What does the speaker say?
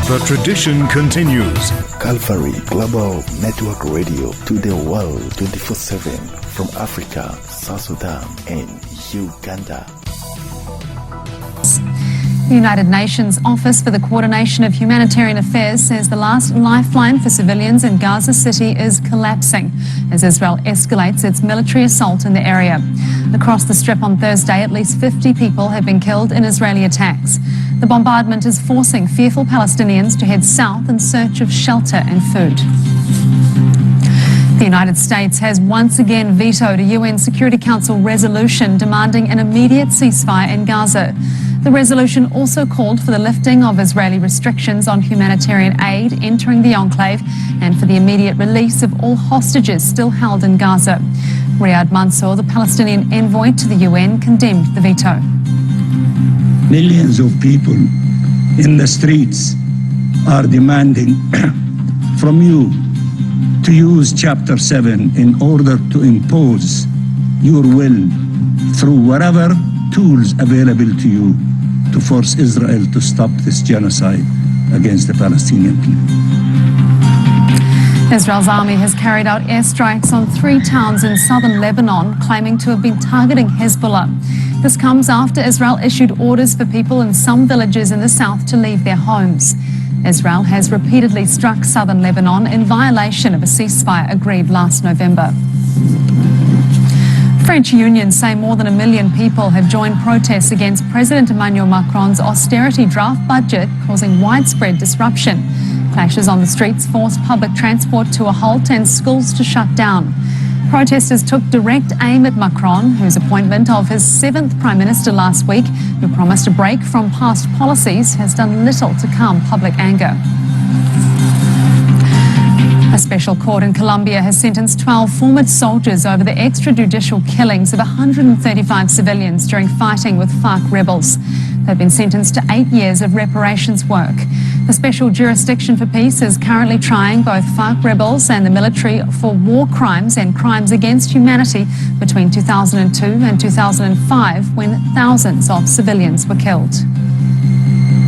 The tradition continues. Calvary Global Network Radio to the world 24/7 from Africa, South Sudan, and Uganda. The United Nations Office for the Coordination of Humanitarian Affairs says the last lifeline for civilians in Gaza City is collapsing as Israel escalates its military assault in the area. Across the Strip on Thursday, at least 50 people have been killed in Israeli attacks. The bombardment is forcing fearful Palestinians to head south in search of shelter and food. The United States has once again vetoed a UN Security Council resolution demanding an immediate ceasefire in Gaza. The resolution also called for the lifting of Israeli restrictions on humanitarian aid entering the enclave and for the immediate release of all hostages still held in Gaza. Riyad Mansour, the Palestinian envoy to the UN, condemned the veto. Millions of people in the streets are demanding from you to use Chapter 7 in order to impose your will through whatever tools available to you to force Israel to stop this genocide against the Palestinian people. Israel's army has carried out airstrikes on 3 towns in southern Lebanon, claiming to have been targeting Hezbollah. This comes after Israel issued orders for people in some villages in the south to leave their homes. Israel has repeatedly struck southern Lebanon in violation of a ceasefire agreed last November. French unions say more than 1 million people have joined protests against President Emmanuel Macron's austerity draft budget, causing widespread disruption. Clashes on the streets forced public transport to a halt and schools to shut down. Protesters took direct aim at Macron, whose appointment of his 7th Prime Minister last week, who promised a break from past policies, has done little to calm public anger. A special court in Colombia has sentenced 12 former soldiers over the extrajudicial killings of 135 civilians during fighting with FARC rebels. They've been sentenced to 8 years of reparations work. The Special Jurisdiction for Peace is currently trying both FARC rebels and the military for war crimes and crimes against humanity between 2002 and 2005, when thousands of civilians were killed.